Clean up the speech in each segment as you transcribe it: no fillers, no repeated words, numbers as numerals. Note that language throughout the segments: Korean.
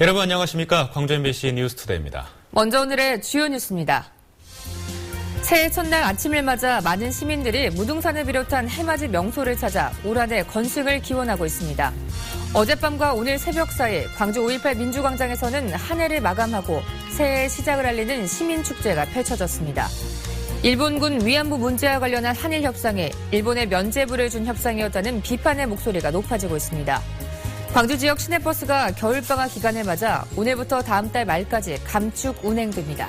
여러분 안녕하십니까? 광주 MBC 뉴스투데이입니다. 먼저 오늘의 주요 뉴스입니다. 새해 첫날 아침을 맞아 많은 시민들이 무등산을 비롯한 해맞이 명소를 찾아 올 한 해 건승을 기원하고 있습니다. 어젯밤과 오늘 새벽 사이 광주 5.18 민주광장에서는 한 해를 마감하고 새해의 시작을 알리는 시민축제가 펼쳐졌습니다. 일본군 위안부 문제와 관련한 한일 협상에 일본에 면죄부를 준 협상이었다는 비판의 목소리가 높아지고 있습니다. 광주 지역 시내버스가 겨울방학 기간을 맞아 오늘부터 다음 달 말까지 감축 운행됩니다.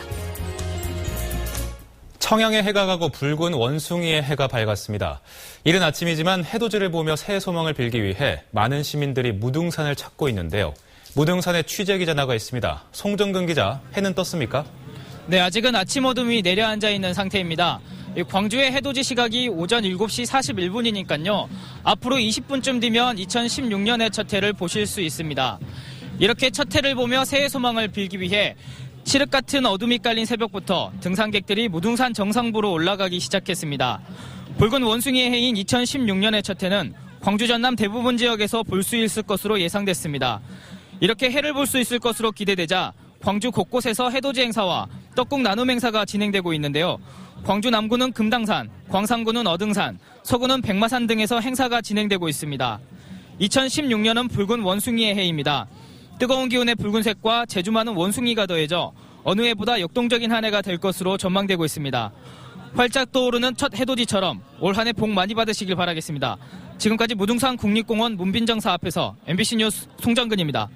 청양의 해가 가고 붉은 원숭이의 해가 밝았습니다. 이른 아침이지만 해돋이를 보며 새해 소망을 빌기 위해 많은 시민들이 무등산을 찾고 있는데요. 무등산에 취재 기자 나가 있습니다. 송정근 기자, 해는 떴습니까? 네, 아직은 아침 어둠이 내려앉아 있는 상태입니다. 광주의 해돋이 시각이 오전 7시 41분이니까요. 앞으로 20분쯤 뒤면 2016년의 첫 해를 보실 수 있습니다. 이렇게 첫 해를 보며 새해 소망을 빌기 위해 칠흑 같은 어둠이 깔린 새벽부터 등산객들이 무등산 정상부로 올라가기 시작했습니다. 붉은 원숭이의 해인 2016년의 첫 해는 광주 전남 대부분 지역에서 볼 수 있을 것으로 예상됐습니다. 이렇게 해를 볼 수 있을 것으로 기대되자 광주 곳곳에서 해돋이 행사와 떡국 나눔 행사가 진행되고 있는데요. 광주 남구는 금당산, 광산구는 어등산, 서구는 백마산 등에서 행사가 진행되고 있습니다. 2016년은 붉은 원숭이의 해입니다. 뜨거운 기온의 붉은색과 재주 많은 원숭이가 더해져 어느 해보다 역동적인 한 해가 될 것으로 전망되고 있습니다. 활짝 떠오르는 첫 해돋이처럼 올 한 해 복 많이 받으시길 바라겠습니다. 지금까지 무등산 국립공원 문빈정사 앞에서 MBC 뉴스 송정근입니다.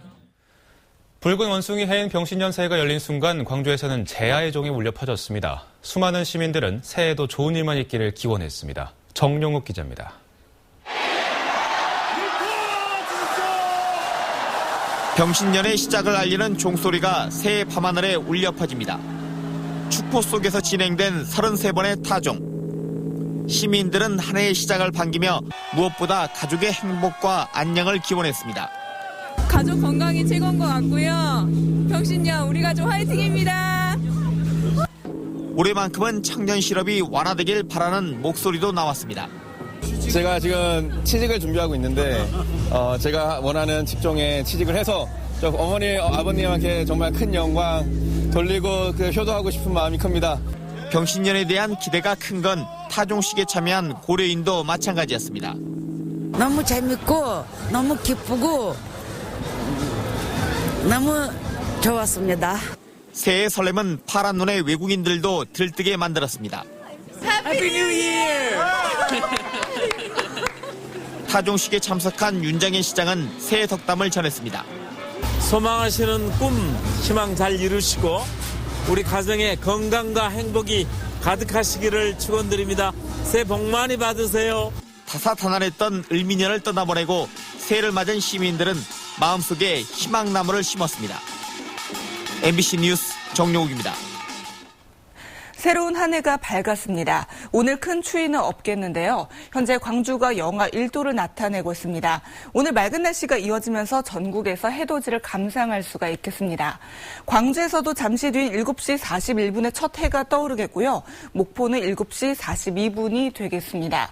붉은 원숭이 해인 병신년 새해가 열린 순간 광주에서는 제야의 종이 울려 퍼졌습니다. 수많은 시민들은 새해에도 좋은 일만 있기를 기원했습니다. 정용욱 기자입니다. 병신년의 시작을 알리는 종소리가 새해 밤하늘에 울려 퍼집니다. 축포 속에서 진행된 33번의 타종. 시민들은 한 해의 시작을 반기며 무엇보다 가족의 행복과 안녕을 기원했습니다. 가족 건강이 최고인 것 같고요. 병신년 우리 가족 화이팅입니다. 올해만큼은 청년 실업이 완화되길 바라는 목소리도 나왔습니다. 제가 지금 취직을 준비하고 있는데 제가 원하는 직종에 취직을 해서 어머니, 아버님한테 정말 큰 영광 돌리고 효도하고 싶은 마음이 큽니다. 병신년에 대한 기대가 큰 건 타종식에 참여한 고려인도 마찬가지였습니다. 너무 재밌고 너무 기쁘고 너무 좋았습니다. 새해 설렘은 파란 눈의 외국인들도 들뜨게 만들었습니다. 해피 뉴 이어! 타종식에 참석한 윤장현 시장은 새해 덕담을 전했습니다. 소망하시는 꿈, 희망 잘 이루시고 우리 가정의 건강과 행복이 가득하시기를 축원드립니다. 새해 복 많이 받으세요. 다사다난했던 을미년을 떠나보내고 새해를 맞은 시민들은 마음속에 희망나무를 심었습니다. MBC 뉴스 정용욱입니다. 새로운 한 해가 밝았습니다. 오늘 큰 추위는 없겠는데요. 현재 광주가 영하 1도를 나타내고 있습니다. 오늘 맑은 날씨가 이어지면서 전국에서 해돋이를 감상할 수가 있겠습니다. 광주에서도 잠시 뒤인 7시 41분에 첫 해가 떠오르겠고요. 목포는 7시 42분이 되겠습니다.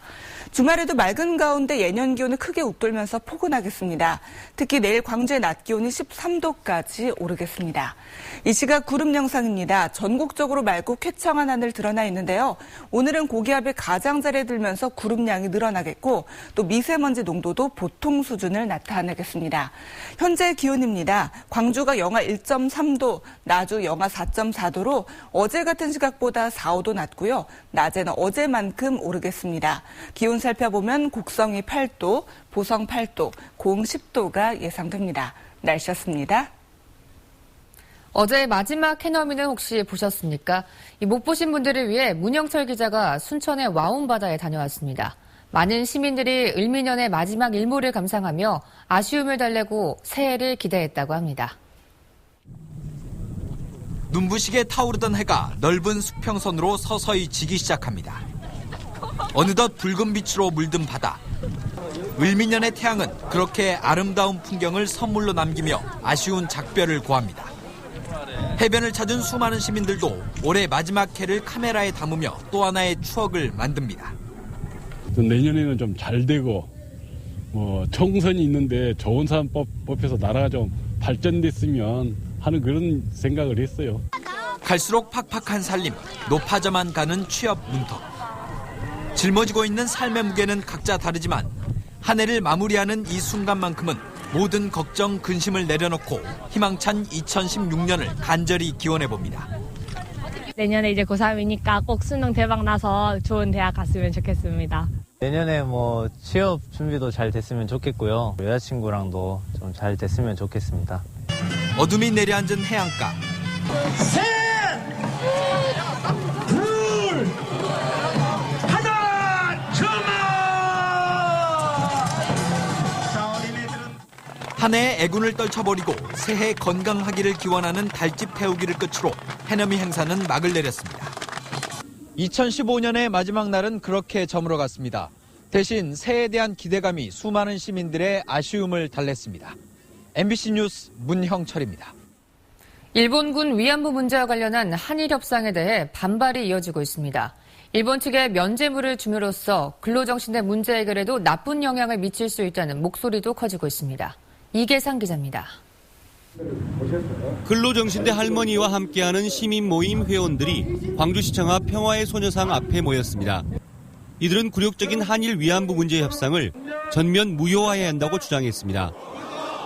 주말에도 맑은 가운데 예년 기온을 크게 웃돌면서 포근하겠습니다. 특히 내일 광주의 낮 기온이 13도까지 오르겠습니다. 이 시각 구름 영상입니다. 전국적으로 맑고 쾌청한 하늘 드러나 있는데요. 오늘은 고기압이 가장자리에 들면서 구름량이 늘어나겠고 또 미세먼지 농도도 보통 수준을 나타내겠습니다. 현재 기온입니다. 광주가 영하 1.3도, 나주 영하 4.4도로 어제 같은 시각보다 4, 5도 낮고요. 낮에는 어제만큼 오르겠습니다. 기온 살펴보면 곡성이 8도, 보성 8도, 고흥 10도가 예상됩니다. 날씨였습니다. 어제 마지막 해넘이는 혹시 보셨습니까? 못 보신 분들을 위해 문영철 기자가 순천의 와운바다에 다녀왔습니다. 많은 시민들이 을미년의 마지막 일몰을 감상하며 아쉬움을 달래고 새해를 기대했다고 합니다. 눈부시게 타오르던 해가 넓은 수평선으로 서서히 지기 시작합니다. 어느덧 붉은 빛으로 물든 바다. 을미년의 태양은 그렇게 아름다운 풍경을 선물로 남기며 아쉬운 작별을 고합니다. 해변을 찾은 수많은 시민들도 올해 마지막 해를 카메라에 담으며 또 하나의 추억을 만듭니다. 내년에는 좀 잘 되고 총선이 있는데 좋은 사람 뽑혀서 나라가 좀 발전됐으면 하는 그런 생각을 했어요. 갈수록 팍팍한 살림, 높아져만 가는 취업 문턱. 짊어지고 있는 삶의 무게는 각자 다르지만 한 해를 마무리하는 이 순간만큼은 모든 걱정, 근심을 내려놓고 희망찬 2016년을 간절히 기원해봅니다. 내년에 이제 고3이니까 꼭 수능 대박 나서 좋은 대학 갔으면 좋겠습니다. 내년에 뭐 취업 준비도 잘 됐으면 좋겠고요. 여자친구랑도 좀 잘 됐으면 좋겠습니다. 어둠이 내려앉은 해안가. 셋! 둘! 하나! 주마! 한 해의 애군을 떨쳐버리고 새해 건강하기를 기원하는 달집 태우기를 끝으로 해넘이 행사는 막을 내렸습니다. 2015년의 마지막 날은 그렇게 저물어갔습니다. 대신 새해에 대한 기대감이 수많은 시민들의 아쉬움을 달랬습니다. MBC 뉴스 문형철입니다. 일본군 위안부 문제와 관련한 한일 협상에 대해 반발이 이어지고 있습니다. 일본 측에 면죄부를 줌으로써 근로정신대 문제 해결에도 나쁜 영향을 미칠 수 있다는 목소리도 커지고 있습니다. 이계상 기자입니다. 근로정신대 할머니와 함께하는 시민 모임 회원들이 광주시청 앞 평화의 소녀상 앞에 모였습니다. 이들은 굴욕적인 한일 위안부 문제 협상을 전면 무효화해야 한다고 주장했습니다.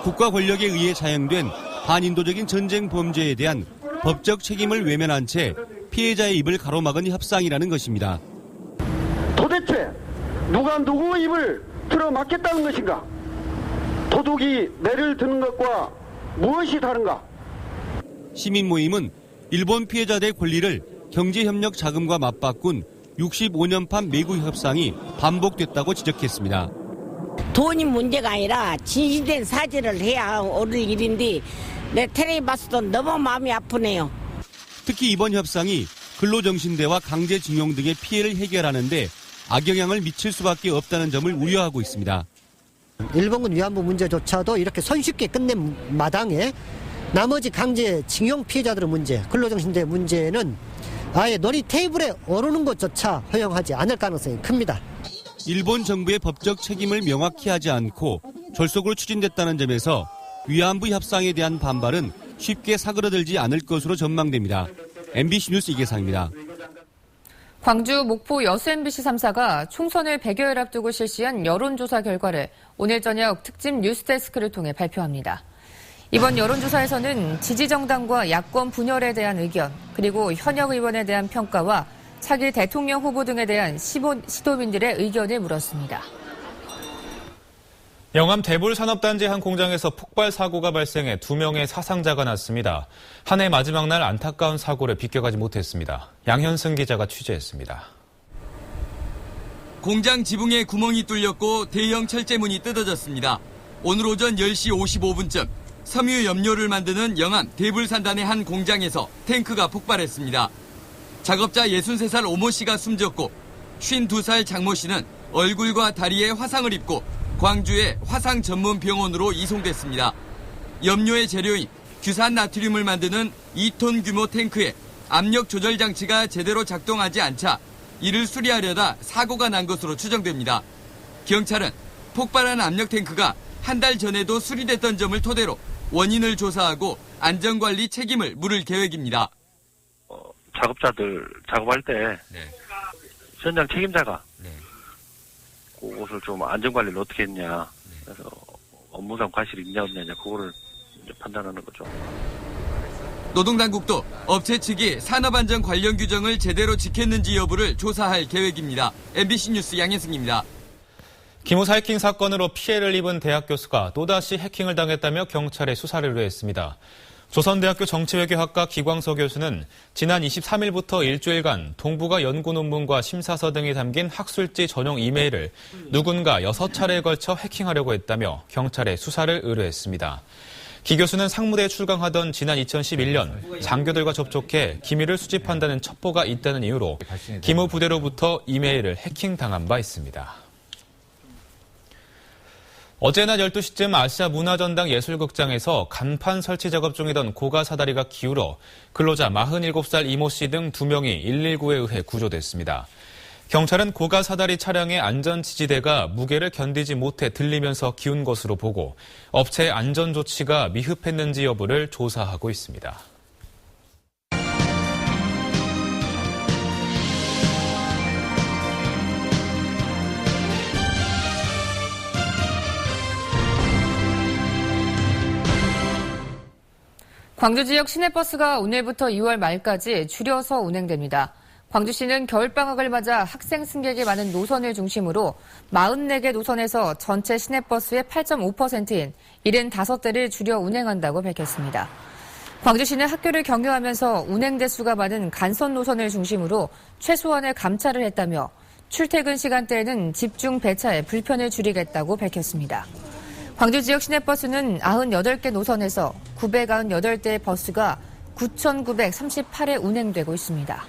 국가 권력에 의해 자행된 반인도적인 전쟁 범죄에 대한 법적 책임을 외면한 채 피해자의 입을 가로막은 협상이라는 것입니다. 도대체 누가 누구의 입을 틀어막겠다는 것인가? 도둑이 매를 드는 것과 무엇이 다른가? 시민 모임은 일본 피해자들의 권리를 경제협력 자금과 맞바꾼 65년판 매국 협상이 반복됐다고 지적했습니다. 돈이 문제가 아니라 진실된 사죄를 해야 옳을 일인데 내 텔레비 봤어도 너무 마음이 아프네요. 특히 이번 협상이 근로정신대와 강제징용 등의 피해를 해결하는데 악영향을 미칠 수밖에 없다는 점을 우려하고 있습니다. 일본군 위안부 문제조차도 이렇게 손쉽게 끝낸 마당에 나머지 강제징용 피해자들의 문제, 근로정신대 문제는 아예 논의 테이블에 오르는 것조차 허용하지 않을 가능성이 큽니다. 일본 정부의 법적 책임을 명확히 하지 않고 졸속으로 추진됐다는 점에서 위안부 협상에 대한 반발은 쉽게 사그러들지 않을 것으로 전망됩니다. MBC 뉴스 이계상입니다. 광주 목포 여수 MBC 3사가 총선을 100여일 앞두고 실시한 여론조사 결과를 오늘 저녁 특집 뉴스데스크를 통해 발표합니다. 이번 여론조사에서는 지지정당과 야권 분열에 대한 의견, 그리고 현역 의원에 대한 평가와 차기 대통령 후보 등에 대한 시도민들의 의견을 물었습니다. 영암 대불산업단지 한 공장에서 폭발 사고가 발생해 2명의 사상자가 났습니다. 한 해 마지막 날 안타까운 사고를 비껴가지 못했습니다. 양현승 기자가 취재했습니다. 공장 지붕에 구멍이 뚫렸고 대형 철제문이 뜯어졌습니다. 오늘 오전 10시 55분쯤 섬유 염료를 만드는 영암 대불산단의 한 공장에서 탱크가 폭발했습니다. 작업자 63살 오모 씨가 숨졌고 52살 장모 씨는 얼굴과 다리에 화상을 입고 광주의 화상 전문 병원으로 이송됐습니다. 염료의 재료인 규산 나트륨을 만드는 2톤 규모 탱크에 압력 조절 장치가 제대로 작동하지 않자 이를 수리하려다 사고가 난 것으로 추정됩니다. 경찰은 폭발한 압력 탱크가 한 달 전에도 수리됐던 점을 토대로 원인을 조사하고 안전관리 책임을 물을 계획입니다. 작업자들 작업할 때 현장 책임자가 그것을 좀 안전관리를 어떻게 했냐, 그래서 업무상 과실이 있냐 없냐 그거를 이제 판단하는 거죠. 노동당국도 업체 측이 산업안전 관련 규정을 제대로 지켰는지 여부를 조사할 계획입니다. MBC 뉴스 양현승입니다. 기무사 해킹 사건으로 피해를 입은 대학 교수가 또다시 해킹을 당했다며 경찰에 수사를 의뢰했습니다. 조선대학교 정치외교학과 기광서 교수는 지난 23일부터 일주일간 동북아 연구 논문과 심사서 등이 담긴 학술지 전용 이메일을 누군가 6차례에 걸쳐 해킹하려고 했다며 경찰에 수사를 의뢰했습니다. 기 교수는 상무대에 출강하던 지난 2011년 장교들과 접촉해 기밀을 수집한다는 첩보가 있다는 이유로 기무 부대로부터 이메일을 해킹당한 바 있습니다. 어제 낮 12시쯤 아시아 문화전당 예술극장에서 간판 설치 작업 중이던 고가 사다리가 기울어 근로자 47살 이모 씨 등 2명이 119에 의해 구조됐습니다. 경찰은 고가 사다리 차량의 안전지지대가 무게를 견디지 못해 들리면서 기운 것으로 보고 업체의 안전 조치가 미흡했는지 여부를 조사하고 있습니다. 광주 지역 시내버스가 오늘부터 2월 말까지 줄여서 운행됩니다. 광주시는 겨울방학을 맞아 학생 승객이 많은 노선을 중심으로 44개 노선에서 전체 시내버스의 8.5%인 75대를 줄여 운행한다고 밝혔습니다. 광주시는 학교를 경유하면서 운행 대수가 많은 간선 노선을 중심으로 최소한의 감차를 했다며 출퇴근 시간대에는 집중 배차에 불편을 줄이겠다고 밝혔습니다. 광주 지역 시내버스는 98개 노선에서 998대의 버스가 9,938회 운행되고 있습니다.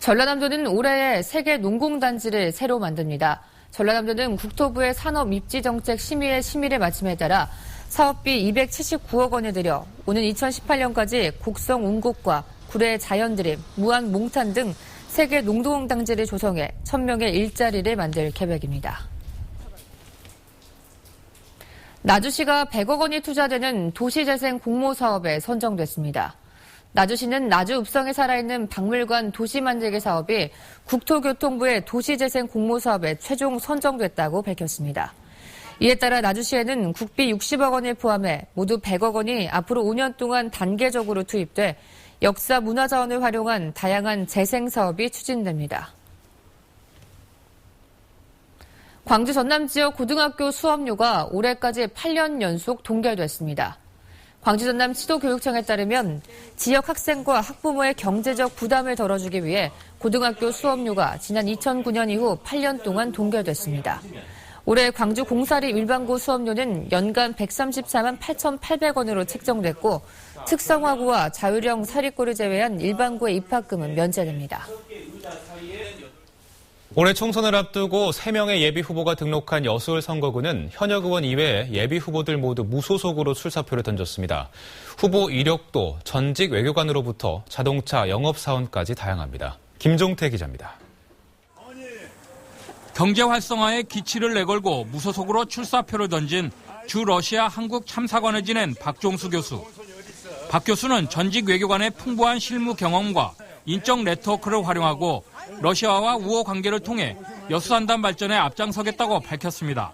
전라남도는 올해에 세계 농공단지를 새로 만듭니다. 전라남도는 국토부의 산업입지정책 심의를 마침에 따라 사업비 279억 원을 들여 오는 2018년까지 곡성 운곡과 구례 자연드림, 무안 몽탄 등 세계 농공단지를 조성해 1,000명의 일자리를 만들 계획입니다. 나주시가 100억 원이 투자되는 도시재생 공모사업에 선정됐습니다. 나주시는 나주 읍성에 살아있는 박물관 도시만들기 사업이 국토교통부의 도시재생 공모사업에 최종 선정됐다고 밝혔습니다. 이에 따라 나주시에는 국비 60억 원을 포함해 모두 100억 원이 앞으로 5년 동안 단계적으로 투입돼 역사 문화자원을 활용한 다양한 재생사업이 추진됩니다. 광주 전남 지역 고등학교 수업료가 올해까지 8년 연속 동결됐습니다. 광주 전남 시도교육청에 따르면 지역 학생과 학부모의 경제적 부담을 덜어주기 위해 고등학교 수업료가 지난 2009년 이후 8년 동안 동결됐습니다. 올해 광주 공사리 일반고 수업료는 연간 134만 8,800원으로 책정됐고 특성화고와 자율형 사립고를 제외한 일반고의 입학금은 면제됩니다. 올해 총선을 앞두고 3명의 예비후보가 등록한 여수을 선거구는 현역 의원 이외에 예비후보들 모두 무소속으로 출사표를 던졌습니다. 후보 이력도 전직 외교관으로부터 자동차 영업사원까지 다양합니다. 김종태 기자입니다. 경제 활성화에 기치를 내걸고 무소속으로 출사표를 던진 주 러시아 한국 참사관을 지낸 박종수 교수. 박 교수는 전직 외교관의 풍부한 실무 경험과 인적 네트워크를 활용하고 러시아와 우호 관계를 통해 여수산단 발전에 앞장서겠다고 밝혔습니다.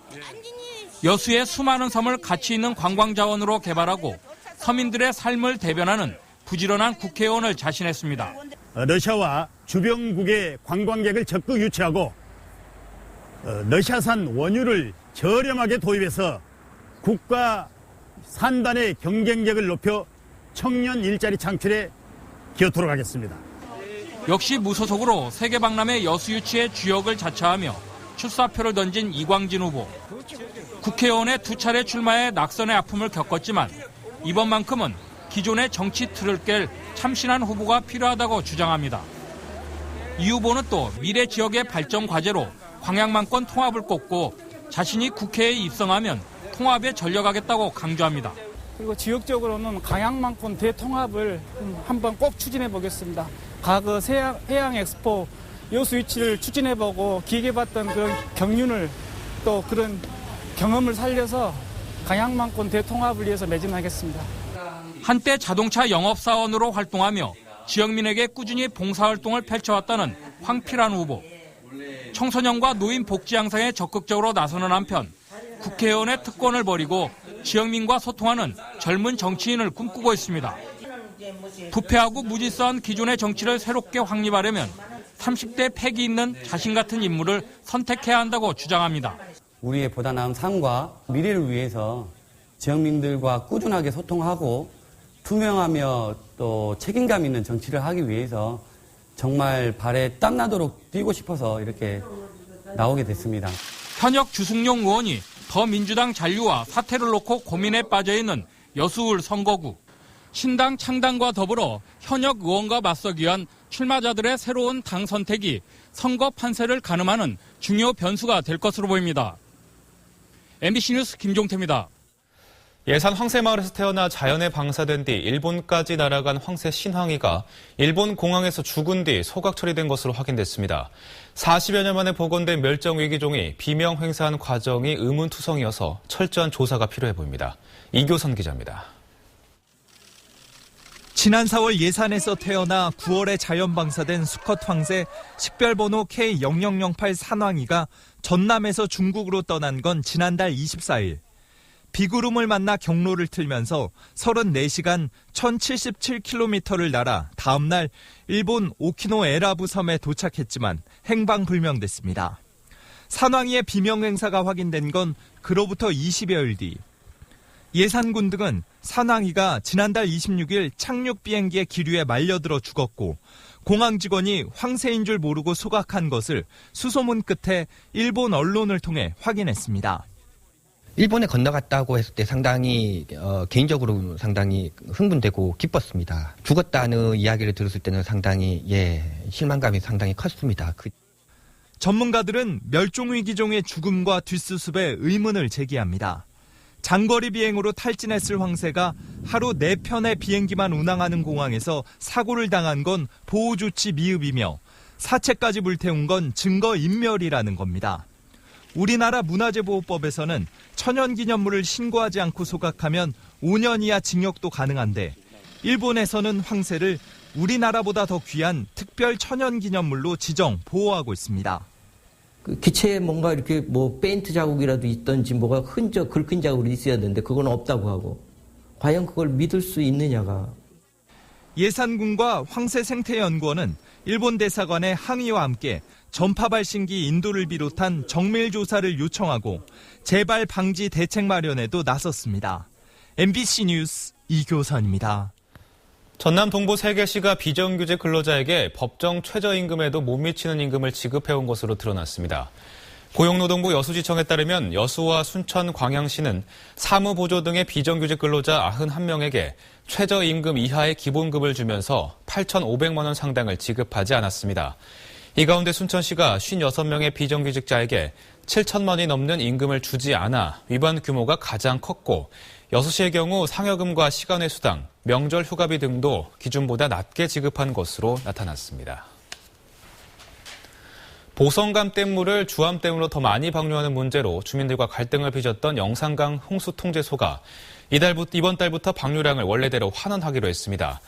여수의 수많은 섬을 가치 있는 관광 자원으로 개발하고 서민들의 삶을 대변하는 부지런한 국회의원을 자신했습니다. 러시아와 주변국의 관광객을 적극 유치하고 러시아산 원유를 저렴하게 도입해서 국가 산단의 경쟁력을 높여 청년 일자리 창출에 기여토록 하겠습니다. 역시 무소속으로 세계박람회 여수 유치의 주역을 자처하며 출사표를 던진 이광진 후보. 국회의원에 2차례 출마해 낙선의 아픔을 겪었지만 이번만큼은 기존의 정치 틀을 깰 참신한 후보가 필요하다고 주장합니다. 이 후보는 또 미래 지역의 발전 과제로 광양만권 통합을 꼽고 자신이 국회에 입성하면 통합에 전력하겠다고 강조합니다. 그리고 지역적으로는 광양만권 대통합을 한번 꼭 추진해 보겠습니다. 과거 해양 엑스포 여수 유치를 추진해보고 기획해봤던 그런 경륜을 또 그런 경험을 살려서 광양만권 대통합을 위해서 매진하겠습니다. 한때 자동차 영업사원으로 활동하며 지역민에게 꾸준히 봉사활동을 펼쳐왔다는 황필한 후보. 청소년과 노인 복지 향상에 적극적으로 나서는 한편 국회의원의 특권을 버리고 지역민과 소통하는 젊은 정치인을 꿈꾸고 있습니다. 부패하고 무질서한 기존의 정치를 새롭게 확립하려면 30대 패기 있는 자신 같은 인물을 선택해야 한다고 주장합니다. 우리의 보다 나은 삶과 미래를 위해서 지역민들과 꾸준하게 소통하고 투명하며 또 책임감 있는 정치를 하기 위해서 정말 발에 땀나도록 뛰고 싶어서 이렇게 나오게 됐습니다. 현역 주승용 의원이 더민주당 잔류와 사퇴를 놓고 고민에 빠져있는 여수을 선거구. 신당 창당과 더불어 현역 의원과 맞서기 위한 출마자들의 새로운 당 선택이 선거 판세를 가늠하는 중요 변수가 될 것으로 보입니다. MBC 뉴스 김종태입니다. 예산 황새마을에서 태어나 자연에 방사된 뒤 일본까지 날아간 황새 신황이가 일본 공항에서 죽은 뒤 소각 처리된 것으로 확인됐습니다. 40여 년 만에 복원된 멸종위기종이 비명 횡사한 과정이 의문투성이어서 철저한 조사가 필요해 보입니다. 이교선 기자입니다. 지난 4월 예산에서 태어나 9월에 자연 방사된 수컷 황새 식별번호 K0008 산황이가 전남에서 중국으로 떠난 건 지난달 24일. 비구름을 만나 경로를 틀면서 34시간 1077km를 날아 다음 날 일본 오키노에라부 섬에 도착했지만 행방불명됐습니다. 산황이의 비명 행사가 확인된 건 그로부터 20여일 뒤. 예산군 등은 산황이가 지난달 26일 착륙 비행기의 기류에 말려들어 죽었고 공항 직원이 황새인 줄 모르고 소각한 것을 수소문 끝에 일본 언론을 통해 확인했습니다. 일본에 건너갔다고 했을 때 상당히 개인적으로 상당히 흥분되고 기뻤습니다. 죽었다는 이야기를 들었을 때는 상당히 실망감이 상당히 컸습니다. 전문가들은 멸종위기종의 죽음과 뒷수습에 의문을 제기합니다. 장거리 비행으로 탈진했을 황새가 하루 4편의 비행기만 운항하는 공항에서 사고를 당한 건 보호조치 미흡이며 사체까지 불태운 건 증거인멸이라는 겁니다. 우리나라 문화재보호법에서는 천연기념물을 신고하지 않고 소각하면 5년 이하 징역도 가능한데 일본에서는 황새를 우리나라보다 더 귀한 특별 천연기념물로 지정, 보호하고 있습니다. 기체에 뭔가 이렇게 페인트 자국이라도 있던지 뭐가 긁힌 자국이 있어야 되는데 그건 없다고 하고 과연 그걸 믿을 수 있느냐가. 예산군과 황새생태연구원은 일본 대사관의 항의와 함께 전파 발신기 인도를 비롯한 정밀 조사를 요청하고 재발 방지 대책 마련에도 나섰습니다. MBC 뉴스 이교선입니다. 전남 동부 3개시가 비정규직 근로자에게 법정 최저임금에도 못 미치는 임금을 지급해온 것으로 드러났습니다. 고용노동부 여수지청에 따르면 여수와 순천, 광양시는 사무보조 등의 비정규직 근로자 91명에게 최저임금 이하의 기본급을 주면서 8,500만 원 상당을 지급하지 않았습니다. 이 가운데 순천시가 56명의 비정규직자에게 7천만 원이 넘는 임금을 주지 않아 위반 규모가 가장 컸고 여수시의 경우 상여금과 시간외 수당, 명절 휴가비 등도 기준보다 낮게 지급한 것으로 나타났습니다. 보성감댐물을 주암댐으로 더 많이 방류하는 문제로 주민들과 갈등을 빚었던 영산강 홍수통제소가 이번 달부터 방류량을 원래대로 환원하기로 했습니다.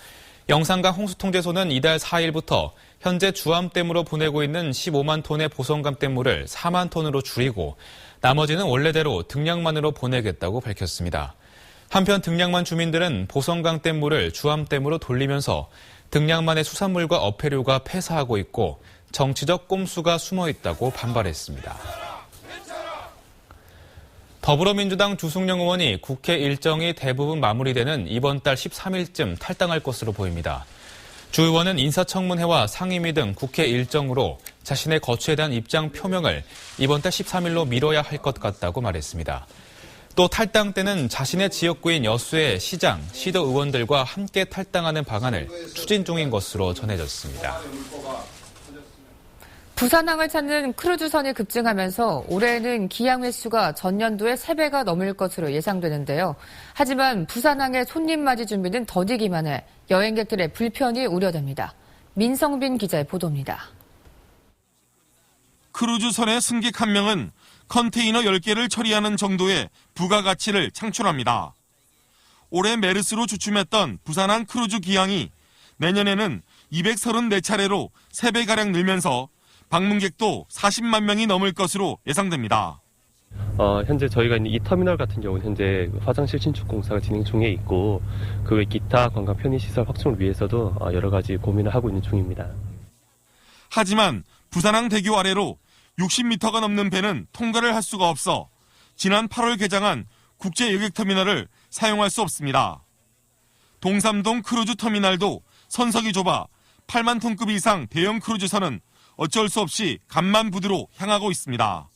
영산강 홍수통제소는 이달 4일부터 현재 주암댐으로 보내고 있는 15만 톤의 보성감댐물을 4만 톤으로 줄이고 나머지는 원래대로 등량만으로 보내겠다고 밝혔습니다. 한편 등량만 주민들은 보성강댐물을 주암댐으로 돌리면서 등량만의 수산물과 어패류가 폐사하고 있고 정치적 꼼수가 숨어 있다고 반발했습니다. 더불어민주당 주승용 의원이 국회 일정이 대부분 마무리되는 이번 달 13일쯤 탈당할 것으로 보입니다. 주 의원은 인사청문회와 상임위 등 국회 일정으로 자신의 거취에 대한 입장 표명을 이번 달 13일로 미뤄야 할 것 같다고 말했습니다. 또 탈당 때는 자신의 지역구인 여수의 시장, 시도 의원들과 함께 탈당하는 방안을 추진 중인 것으로 전해졌습니다. 부산항을 찾는 크루즈선이 급증하면서 올해는 기항 횟수가 전년도의 3배가 넘을 것으로 예상되는데요. 하지만 부산항의 손님 맞이 준비는 더디기만 해 여행객들의 불편이 우려됩니다. 민성빈 기자의 보도입니다. 크루즈선의 승객 한 명은 컨테이너 10개를 처리하는 정도의 부가가치를 창출합니다. 올해 메르스로 주춤했던 부산항 크루즈 기항이 내년에는 234차례로 3배가량 늘면서 방문객도 40만 명이 넘을 것으로 예상됩니다. 현재 저희가 있는 이 터미널 같은 경우는 현재 화장실 신축 공사가 진행 중에 있고 그 외 기타 관광 편의시설 확충을 위해서도 여러 가지 고민을 하고 있는 중입니다. 하지만 부산항 대교 아래로 60m가 넘는 배는 통과를 할 수가 없어 지난 8월 개장한 국제 여객터미널을 사용할 수 없습니다. 동삼동 크루즈 터미널도 선석이 좁아 8만 톤급 이상 대형 크루즈선은 어쩔 수 없이 간만부두로 향하고 있습니다.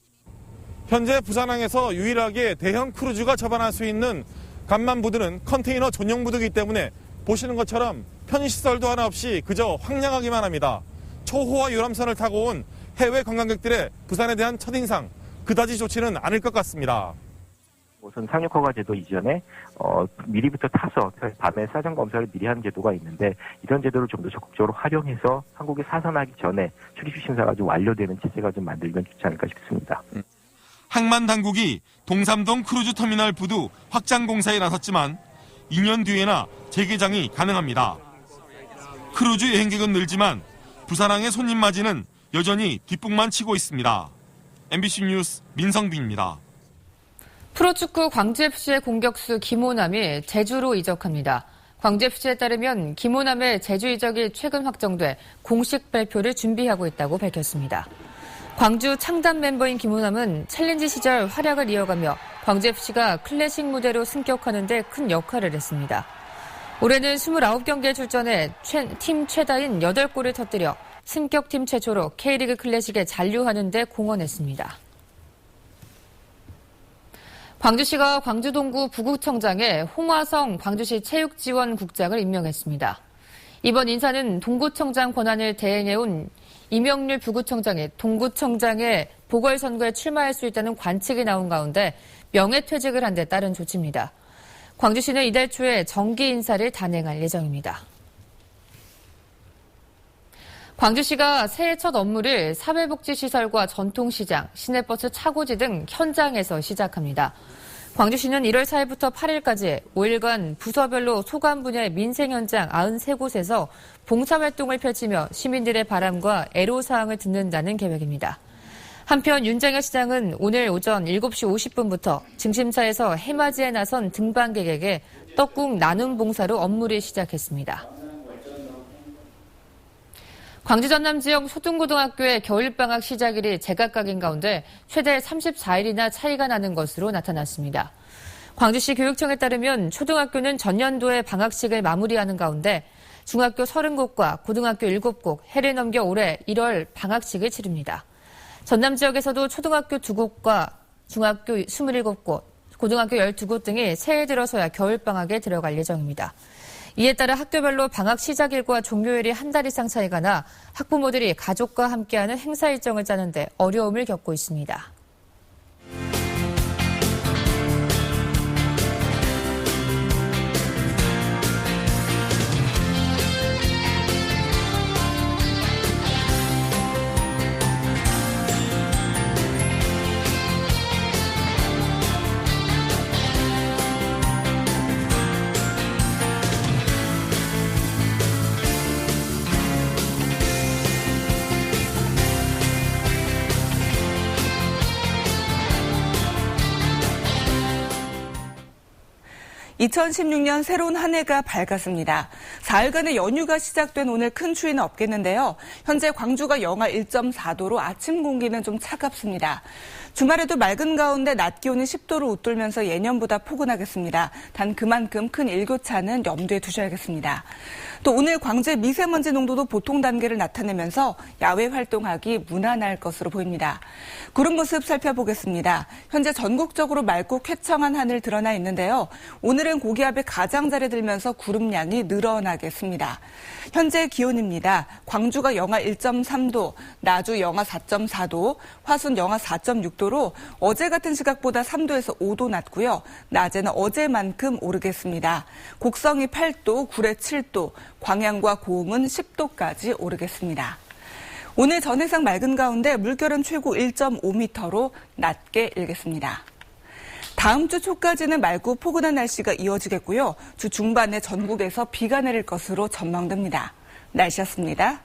현재 부산항에서 유일하게 대형 크루즈가 접안할 수 있는 간만부두는 컨테이너 전용 부두이기 때문에 보시는 것처럼 편의시설도 하나 없이 그저 황량하기만 합니다. 초호화 유람선을 타고 온 해외 관광객들의 부산에 대한 첫인상 그다지 좋지는 않을 것 같습니다. 우선 상륙허가 제도 이전에 미리부터 타서 밤에 사전 검사를 미리 하는 제도가 있는데 이런 제도를 좀 더 적극적으로 활용해서 한국에 사선하기 전에 출입 심사가 좀 완료되는 체제가 좀 만들면 좋지 않을까 싶습니다. 항만 당국이 동삼동 크루즈 터미널 부두 확장 공사에 나섰지만 2년 뒤에나 재개장이 가능합니다. 크루즈 여행객은 늘지만 부산항의 손님 맞이는 여전히 뒷북만 치고 있습니다. MBC 뉴스 민성빈입니다. 프로축구 광주FC의 공격수 김호남이 제주로 이적합니다. 광주FC에 따르면 김호남의 제주 이적이 최근 확정돼 공식 발표를 준비하고 있다고 밝혔습니다. 광주 창단 멤버인 김호남은 챌린지 시절 활약을 이어가며 광주FC가 클래식 무대로 승격하는 데 큰 역할을 했습니다. 올해는 29경기에 출전해 팀 최다인 8골을 터뜨려 승격팀 최초로 K리그 클래식에 잔류하는 데 공헌했습니다. 광주시가 광주동구 부구청장에 홍화성 광주시 체육지원국장을 임명했습니다. 이번 인사는 동구청장 권한을 대행해온 이명률 부구청장이 동구청장의 보궐선거에 출마할 수 있다는 관측이 나온 가운데 명예퇴직을 한 데 따른 조치입니다. 광주시는 이달 초에 정기 인사를 단행할 예정입니다. 광주시가 새해 첫 업무를 사회복지시설과 전통시장, 시내버스 차고지 등 현장에서 시작합니다. 광주시는 1월 4일부터 8일까지 5일간 부서별로 소관 분야의 민생 현장 93곳에서 봉사활동을 펼치며 시민들의 바람과 애로사항을 듣는다는 계획입니다. 한편 윤장혁 시장은 오늘 오전 7시 50분부터 증심사에서 해맞이에 나선 등반객에게 떡국 나눔 봉사로 업무를 시작했습니다. 광주 전남 지역 초등고등학교의 겨울방학 시작일이 제각각인 가운데 최대 34일이나 차이가 나는 것으로 나타났습니다. 광주시 교육청에 따르면 초등학교는 전년도에 방학식을 마무리하는 가운데 중학교 30곳과 고등학교 7곳, 해를 넘겨 올해 1월 방학식을 치릅니다. 전남 지역에서도 초등학교 2곳과 중학교 27곳, 고등학교 12곳 등이 새해 들어서야 겨울방학에 들어갈 예정입니다. 이에 따라 학교별로 방학 시작일과 종료일이 한 달 이상 차이가 나 학부모들이 가족과 함께하는 행사 일정을 짜는 데 어려움을 겪고 있습니다. (2016년) 새로운 한 해가 밝았습니다. 4일간의 연휴가 시작된 오늘 큰 추위는 없겠는데요. 현재 광주가 영하 1.4도로 아침 공기는 좀 차갑습니다. 주말에도 맑은 가운데 낮 기온이 10도를 웃돌면서 예년보다 포근하겠습니다. 단 그만큼 큰 일교차는 염두에 두셔야겠습니다. 또 오늘 광주의 미세먼지 농도도 보통 단계를 나타내면서 야외 활동하기 무난할 것으로 보입니다. 구름 모습 살펴보겠습니다. 현재 전국적으로 맑고 쾌청한 하늘 드러나 있는데요. 오늘은 고기압이 가장자리 들면서 구름량이 늘어나겠습니다. 현재 기온입니다. 광주가 영하 1.3도, 나주 영하 4.4도, 화순 영하 4.6도로 어제 같은 시각보다 3도에서 5도 낮고요. 낮에는 어제만큼 오르겠습니다. 곡성이 8도, 구례 7도, 광양과 고흥은 10도까지 오르겠습니다. 오늘 전해상 맑은 가운데 물결은 최고 1.5m로 낮게 일겠습니다. 다음 주 초까지는 맑고 포근한 날씨가 이어지겠고요. 주 중반에 전국에서 비가 내릴 것으로 전망됩니다. 날씨였습니다.